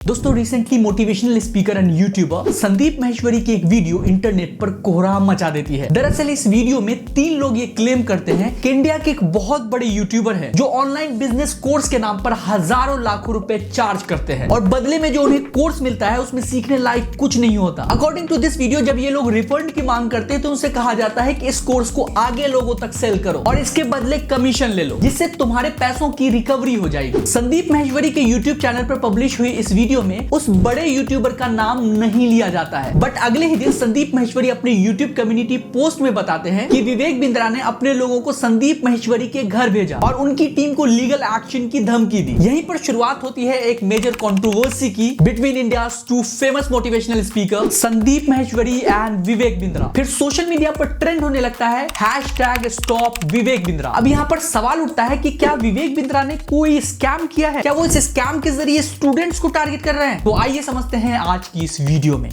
दोस्तों recently motivational speaker and YouTuber Sandeep Maheshwari की एक वीडियो इंटरनेट पर कोहराम मचा देती है। दरअसल इस वीडियो में 3 लोग ये क्लेम करते हैं कि इंडिया के एक बहुत बड़े यूट्यूबर है जो ऑनलाइन बिजनेस कोर्स के नाम पर हजारों लाखों रुपए चार्ज करते हैं और बदले में जो उन्हें कोर्स मिलता है उसमें सीखने लायक कुछ नहीं होता। अकॉर्डिंग टू दिस वीडियो जब ये लोग रिफंड की मांग करते हैं तो उनसे कहा जाता है कि इस कोर्स को आगे लोगों तक सेल करो और इसके बदले कमीशन ले लो जिससे तुम्हारे पैसों की रिकवरी हो जाएगी। संदीप माहेश्वरी के यूट्यूब चैनल पर पब्लिश हुई इस वीडियो में उस बड़े यूट्यूबर का नाम नहीं लिया जाता है, बट अगले ही दिन संदीप माहेश्वरी अपने यूट्यूब कम्युनिटी पोस्ट में बताते हैं कि विवेक बिंद्रा ने अपने लोगों को संदीप माहेश्वरी के घर भेजा और उनकी टीम को लीगल एक्शन की धमकी दी। यहीं पर शुरुआत होती है एक मेजर कंट्रोवर्सी की between India's 2 famous motivational speaker Sandeep Maheshwari and Vivek Bindra. फिर सोशल मीडिया पर ट्रेंड होने लगता है #StopVivekBindra। अब यहाँ पर सवाल उठता है कि क्या विवेक बिंद्रा ने कोई स्कैम किया है? क्या वो इस स्कैम के जरिए स्टूडेंट्स को टारगेट कर रहे हैं? तो आइए समझते हैं आज की इस वीडियो में।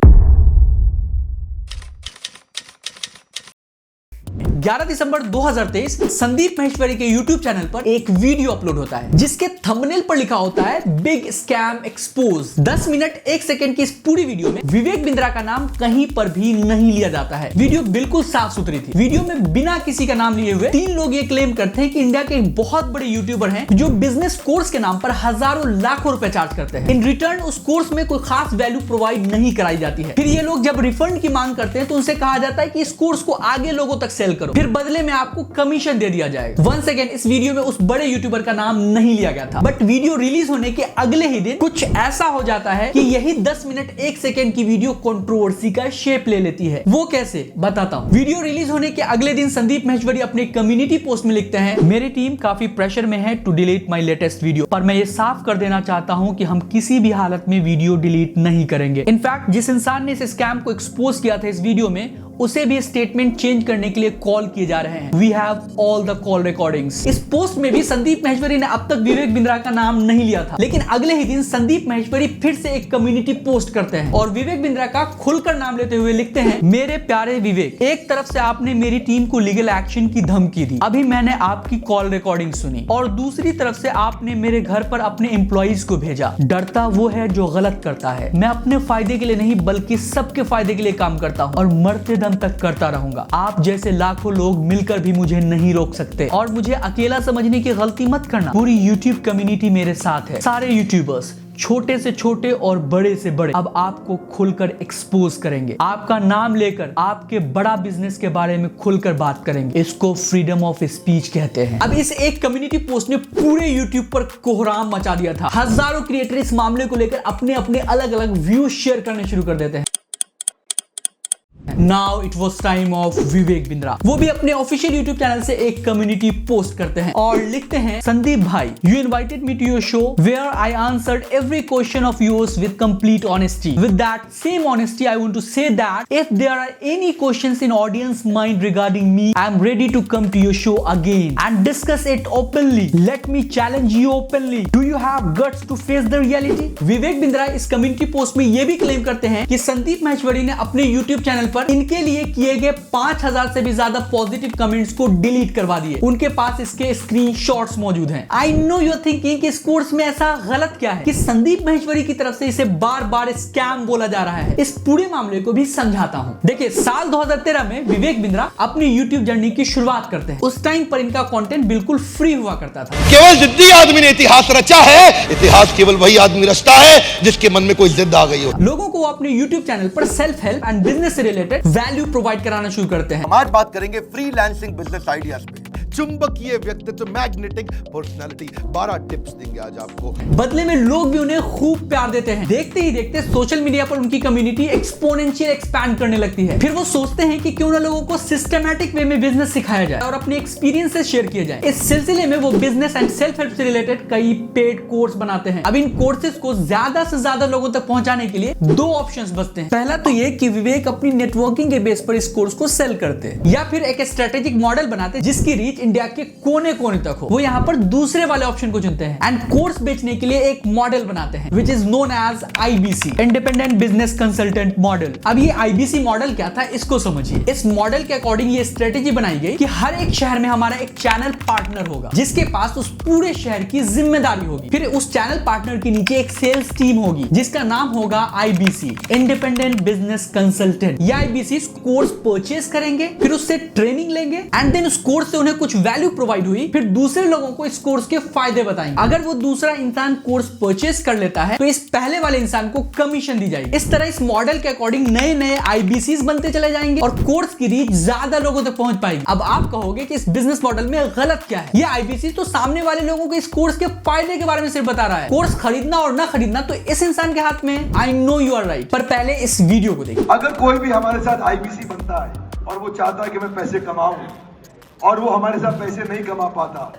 11 दिसंबर 2023 संदीप माहेश्वरी के YouTube चैनल पर एक वीडियो अपलोड होता है जिसके थंबनेल पर लिखा होता है big scam expose. 10 minute 1 second की इस पूरी वीडियो में विवेक बिंद्रा का नाम कहीं पर भी नहीं लिया जाता है। वीडियो बिल्कुल साफ सुथरी थी। वीडियो में बिना किसी का नाम लिए हुए 3 लोग ये क्लेम करते हैं कि इंडिया के एक बहुत बड़े यूट्यूबर हैं जो बिजनेस कोर्स के नाम पर हजारों लाखों रुपए चार्ज करते हैं। इन रिटर्न उस कोर्स में कोई खास वैल्यू प्रोवाइड नहीं कराई जाती है। फिर ये लोग जब रिफंड की मांग करते हैं तो उनसे कहा जाता है कि इस कोर्स को आगे लोगों तक सेल करो, फिर बदले में आपको कमीशन दे दिया जाएगा। वंस अगेन इस वीडियो में उस बड़े यूट्यूबर का नाम नहीं लिया गया था, बट वीडियो रिलीज होने के अगले ही दिन कुछ ऐसा हो जाता है कि यही 10 मिनट 1 सेकंड की वीडियो कंट्रोवर्सी का शेप ले लेती है। वो कैसे बताता हूं। वीडियो रिलीज होने के अगले दिन संदीप माहेश्वरी अपने कम्युनिटी पोस्ट में लिखते हैं, मेरी टीम काफी प्रेशर में है to delete my latest video, पर मैं ये साफ कर देना चाहता हूं कि हम किसी भी हालत में वीडियो डिलीट नहीं करेंगे। इनफैक्ट जिस इंसान ने इस स्कैम को एक्सपोज किया था इस वीडियो में उसे भी स्टेटमेंट चेंज करने के लिए कॉल किए जा रहे हैं। We have all the call recordings. इस पोस्ट में भी संदीप माहेश्वरी ने अब तक विवेक बिंद्रा का नाम नहीं लिया था, लेकिन अगले ही दिन संदीप माहेश्वरी फिर से एक कम्युनिटी पोस्ट करते हैं और विवेक बिंद्रा का खुलकर नाम लेते हुए लिखते हैं, मेरे प्यारे विवेक, एक तरफ से आपने मेरी टीम को लीगल एक्शन की धमकी दी, अभी मैंने आपकी कॉल रिकॉर्डिंग सुनी, और दूसरी तरफ से आपने मेरे घर पर अपने एम्प्लॉइज को भेजा। डरता वो है जो गलत करता है। मैं अपने फायदे के लिए नहीं बल्कि सबके फायदे के लिए काम करता हूँ और मरते तक करता रहूंगा। आप जैसे लाखों लोग मिलकर भी मुझे नहीं रोक सकते और मुझे अकेला समझने की गलती मत करना। पूरी यूट्यूब कम्युनिटी मेरे साथ है। सारे यूट्यूबर्स छोटे से छोटे और बड़े से बड़े अब आपको खुलकर एक्सपोज करेंगे। आपका नाम लेकर आपके बड़ा बिजनेस के बारे में खुलकर बात करेंगे। इसको फ्रीडम ऑफ स्पीच कहते हैं। अब इस एक कम्युनिटी पोस्ट ने पूरे यूट्यूब पर कोहराम मचा दिया था। हजारों क्रिएटर इस मामले को लेकर अपने अपने अलग अलग व्यूज शेयर करने शुरू कर देते हैं। Now it was time of Vivek Bindra. वो भी अपने ऑफिशियल यूट्यूब चैनल से एक कम्युनिटी पोस्ट करते हैं और लिखते हैं, संदीप भाई, you invited me to your show where I answered every question of yours with complete honesty. With that same honesty, I want to say that if there are any questions in audience mind regarding me, I am ready to come to your show again and discuss it openly. Let me challenge you openly. Do you have guts to face the reality? Vivek Bindra इस community post में ये भी claim करते हैं कि संदीप माहेश्वरी ने अपने YouTube channel पर इनके लिए किए गए 5000 से भी ज्यादा पॉजिटिव कमेंट्स को डिलीट करवा दिए। उनके पास इसके स्क्रीनशॉट्स मौजूद हैं। I know you are thinking कि इस कोर्स में ऐसा गलत क्या है कि संदीप माहेश्वरी की तरफ से इसे बार बार स्कैम बोला जा रहा है। इस पूरे मामले को भी समझाता हूं। देखिए, साल 2013 में विवेक बिंद्रा अपनी यूट्यूब जर्नी की शुरुआत करते हैं। उस टाइम पर इनका कंटेंट बिल्कुल फ्री हुआ करता था। केवल जिद्दी आदमी ने इतिहास रचा है। इतिहास केवल वही आदमी रचता है जिसके मन में कोई जिद आ गई हो। लोगों को अपने यूट्यूब चैनल पर सेल्फ हेल्प एंड बिजनेस से रिलेटेड वैल्यू प्रोवाइड कराना शुरू करते हैं। हम आज बात करेंगे फ्रीलांसिंग बिजनेस आइडियाज पे। चुंबकीय व्यक्तित्व, मैग्नेटिक पर्सनालिटी, 12 टिप्स देंगे आज आपको। बदले में लोग भी उन्हें खूब प्यार देते हैं। देखते ही देखते सोशल मीडिया पर उनकी कम्युनिटी एक्सपोनेंशियल एक्सपैंड करने लगती है। फिर वो सोचते हैं कि क्यों ना लोगों को सिस्टमैटिक वे में बिजनेस सिखाया जाए और अपने एक्सपीरियंसेस शेयर किए जाए। इस सिलसिले में वो बिजनेस एंड सेल्फ हेल्प से रिलेटेड कई पेड कोर्स बनाते हैं। अब इन कोर्सेज को ज्यादा से ज्यादा लोगों तक पहुंचाने के लिए 2 ऑप्शंस बचते हैं। पहला तो ये कि विवेक अपनी नेटवर्किंग के बेस पर इस कोर्स को सेल करते हैं, या फिर एक स्ट्रेटेजिक मॉडल बनाते हैं जिसकी रीच इंडिया के कोने कोने तक हो, वो यहाँ पर दूसरे वाले ऑप्शन को चुनते हैं एंड कोर्स बेचने के लिए एक मॉडल बनाते हैं which is known as IBC, independent business consultant model. अब ये IBC मॉडल क्या था इसको समझिए। इस मॉडल के अकॉर्डिंग ये स्ट्रेटेजी बनाई गई कि हर एक शहर में हमारा एक चैनल पार्टनर होगा जिसके पास उस पूरे शहर की जिम्मेदारी होगी। फिर उस चैनल पार्टनर के नीचे एक सेल्स टीम होगी जिसका नाम होगा IBC, इंडिपेंडेंट बिजनेस कंसल्टेंट। ये IBC कोर्स परचेज करेंगे, फिर उससे ट्रेनिंग लेंगे एंड देन उस कोर्स से उन्हें कुछ वैल्यू प्रोवाइड हुई, फिर दूसरे लोगों को इस कोर्स के फायदे बताएंगे। अगर वो दूसरा इंसान कोर्स परचेज कर लेता है तो इस पहले वाले इंसान को कमीशन दी जाएगी। इस तरह इस मॉडल के अकॉर्डिंग नए नए IBCs बनते चले जाएंगे और कोर्स की रीच ज्यादा लोगों तक पहुंच पाएगी। अब आप कहोगे कि इस बिजनेस मॉडल में गलत क्या है? ये IBC तो सामने वाले लोगों को इस कोर्स के फायदे के बारे में सिर्फ बता रहा है, कोर्स खरीदना और ना खरीदना तो इस इंसान के हाथ में। I know you are right, पर पहले इस वीडियो को देखिए। अगर कोई भी हमारे साथ IBC बनता है और वो चाहता है कि मैं पैसे कमाऊं और वो हमारे साथ पैसे नहीं कमा पाता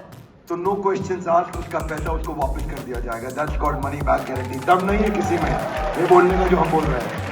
तो नो क्वेश्चंस आस्क्ड उसका पैसा उसको वापस कर दिया जाएगा। That's called money back guarantee. दम नहीं है किसी में ये बोलने में जो हम बोल रहे हैं।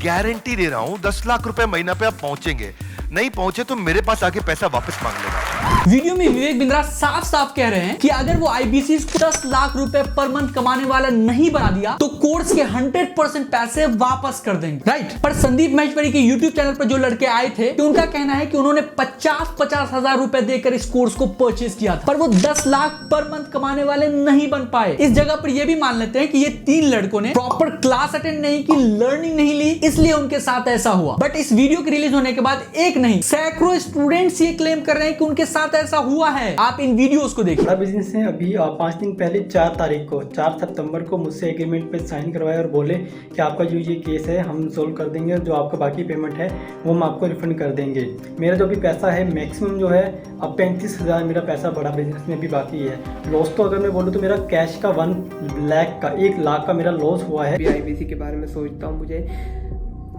गारंटी दे रहा हूं 10 लाख रुपए महीना पे आप पहुंचेंगे, नहीं पहुंचे तो मेरे पास आके पैसा वापस मांग लेना। वीडियो में विवेक बिंद्रा साफ साफ कह रहे हैं कि अगर वो IBC को 10 लाख रुपए पर मंथ कमाने वाला नहीं बना दिया तो कोर्स के 100% पैसे वापस कर देंगे, राइट। पर संदीप महेश्वरी के YouTube चैनल पर जो लड़के आए थे तो उनका कहना है कि उन्होंने 50-50 हजार रुपए देकर इस कोर्स को परचेज किया था, पर वो 10 लाख पर मंथ कमाने वाले नहीं बन पाए। इस जगह पर यह भी मान लेते हैं कि ये 3 लड़कों ने प्रॉपर क्लास अटेंड नहीं की, लर्निंग नहीं ली, इसलिए उनके साथ ऐसा हुआ। बट इस वीडियो के रिलीज होने के बाद एक नहीं सैकड़ों स्टूडेंट्स ये क्लेम कर रहे हैं कि उनके साथ ऐसा हुआ है। आप इन वीडियोस को देखिए। बड़ा बिजनेस है। अभी 5 दिन पहले 4 तारीख को 4 सितंबर को मुझसे एग्रीमेंट पे साइन करवाया और बोले कि आपका जो ये केस है हम सोल्व कर देंगे, जो आपका बाकी पेमेंट है वो हम आपको रिफंड कर देंगे। मेरा जो भी पैसा है मैक्सिमम जो है अब 35,000 मेरा पैसा बड़ा बिजनेस में भी बाकी है। लॉस तो अगर मैं बोलूँ तो मेरा कैश का 1 लाख का मेरा लॉस हुआ है। IBC के बारे में सोचता हूँ, मुझे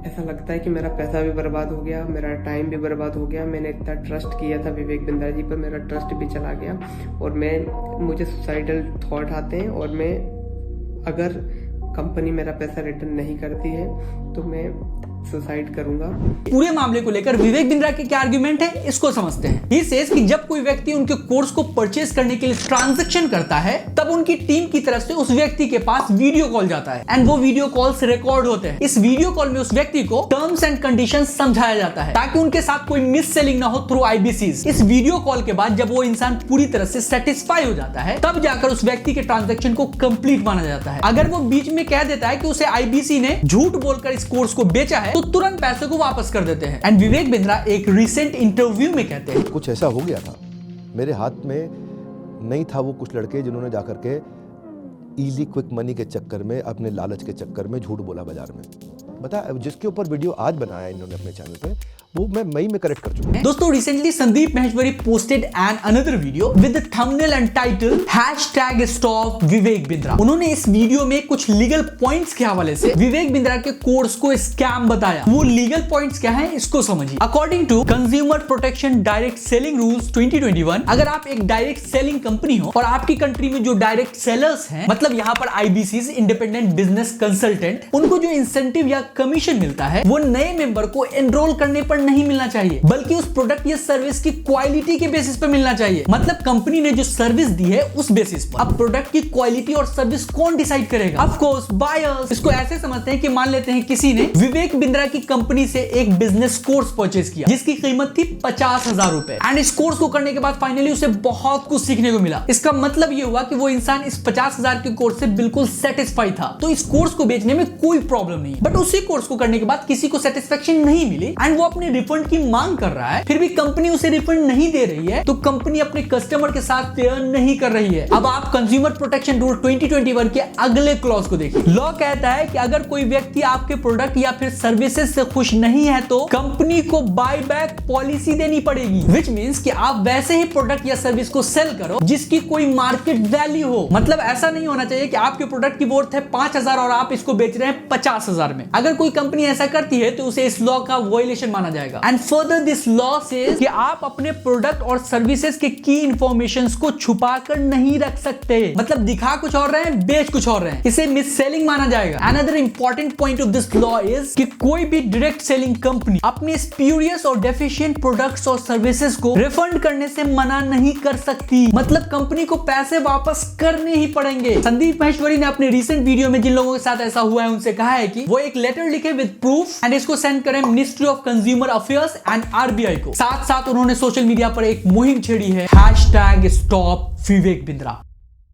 ऐसा लगता है कि मेरा पैसा भी बर्बाद हो गया, मेरा टाइम भी बर्बाद हो गया। मैंने इतना ट्रस्ट किया था विवेक बिंद्रा जी पर, मेरा ट्रस्ट भी चला गया और मुझे सुसाइडल थॉट आते हैं और मैं अगर कंपनी मेरा पैसा रिटर्न नहीं करती है तो मैं सुसाइड करूंगा। पूरे मामले को लेकर विवेक बिंद्रा के क्या आर्गुमेंट है इसको समझते हैं। He says कि जब कोई व्यक्ति उनके कोर्स को परचेज करने के लिए ट्रांजैक्शन करता है तब उनकी टीम की तरफ से उस व्यक्ति के पास वीडियो कॉल जाता है एंड वो वीडियो कॉल्स रिकॉर्ड होते हैं। इस वीडियो कॉल में उस व्यक्ति को टर्म्स एंड कंडीशंस समझाया जाता है ताकि उनके साथ कोई मिस सेलिंग ना हो थ्रू IBCs। इस वीडियो कॉल के बाद जब वो इंसान पूरी तरह से सेटिस्फाई हो जाता है तब जाकर उस व्यक्ति के ट्रांजैक्शन को कंप्लीट माना जाता है। अगर वो बीच में कह देता है कि उसे IBC ने झूठ बोलकर इस कोर्स को बेचा है तो तुरंत पैसे को वापस कर देते हैं। एंड विवेक बिंद्रा एक रिसेंट इंटरव्यू में कहते हैं कुछ ऐसा हो गया था, मेरे हाथ में नहीं था वो कुछ लड़के जिन्होंने जाकर के इजी क्विक मनी के चक्कर में, अपने लालच के चक्कर में झूठ बोला बाजार में। बता जिसके ऊपर वीडियो आज बनाया इन्होंने अपने चैनल पे वो मैं मई में करेक्ट कर चुका हूं। दोस्तों recently Sandeep Maheshwari posted an another video with the thumbnail and title #stop Vivek Bindra. उन्होंने इस वीडियो में कुछ लीगल पॉइंट्स के हवाले से विवेक बिंद्रा के कोर्स को स्कैम बताया। वो लीगल पॉइंट्स क्या है इसको समझिए। According to consumer protection direct selling rules 2021, अगर आप एक डायरेक्ट सेलिंग कंपनी हो और आपकी कंट्री में जो डायरेक्ट सेलर्स हैं, मतलब यहाँ पर IBCs, इंडिपेंडेंट बिजनेस कंसल्टेंट, उनको जो इंसेंटिव या कमीशन मिलता है वो नए मेंबर को एनरोल करने पर नहीं मिलना चाहिए, बल्कि उस प्रोडक्ट या सर्विस की क्वालिटी के बेसिस पर मिलना चाहिए। मतलब कंपनी ने जो सर्विस दी है उस बेसिस पर। अब प्रोडक्ट की क्वालिटी और सर्विस कौन डिसाइड करेगा? Of course buyers. इसको ऐसे समझते हैं कि मान लेते हैं किसी ने विवेक बिंद्रा की कंपनी से एक बिजनेस कोर्स परचेज किया जिसकी कीमत थी 50,000 रुपए एंड इस कोर्स को करने के बाद फाइनली उसे बहुत कुछ सीखने को मिला। इसका मतलब ये हुआ कि वो इंसान इस 50,000 के कोर्स से बिल्कुल सेटिस्फाई था, तो इस कोर्स को बेचने में कोई प्रॉब्लम नहीं। बट उसी कोर्स को करने के बाद किसी को सेटिस्फेक्शन नहीं मिली एंड वो अपने रिफंड की मांग कर रहा है, फिर भी कंपनी उसे रिफंड नहीं दे रही है, तो कंपनी अपने कस्टमर के साथ फेयर नहीं कर रही है। अब आप कंज्यूमर प्रोटेक्शन रूल 2021 के अगले क्लॉज को देखिए। लॉ कहता है कि अगर कोई व्यक्ति आपके प्रोडक्ट या फिर सर्विसेज से खुश नहीं है तो कंपनी को बाय बैक पॉलिसी देनी पड़ेगी, विच मींस कि आप वैसे ही प्रोडक्ट या सर्विस को सेल करो जिसकी कोई मार्केट वैल्यू हो। मतलब ऐसा नहीं होना चाहिए कि आपके प्रोडक्ट की वर्थ है 5,000 और आप इसको बेच रहे हैं 50,000 में। अगर कोई कंपनी ऐसा करती है तो उसे इस लॉ का वायलेशन माना जाएगा। जाएगा। And further this law says कि आप अपने प्रोडक्ट और सर्विसेज के की इंफॉर्मेशंस को छुपा कर नहीं रख सकते। मतलब दिखा कुछ और रहे हैं, बेच कुछ और रहे हैं, इसे मिस सेलिंग माना जाएगा। Another important point of this law is कि कोई भी डायरेक्ट सेलिंग कंपनी अपने स्प्यूरियस और डेफिशिएंट प्रोडक्ट्स और सर्विसेज को रिफंड करने से मना नहीं कर सकती। मतलब कंपनी को पैसे वापस करने ही पड़ेंगे। संदीप महेश्वरी ने अपने रिसेंट वीडियो में जिन लोगों के साथ ऐसा हुआ है उनसे कहा है कि वो एक लेटर लिखे विद प्रूफ एंड इसको सेंड करें ministry of consumer affairs and RBI को। साथ साथ उन्होंने सोशल मीडिया पर एक मुहिम छेड़ी है #StopVivek Bindra।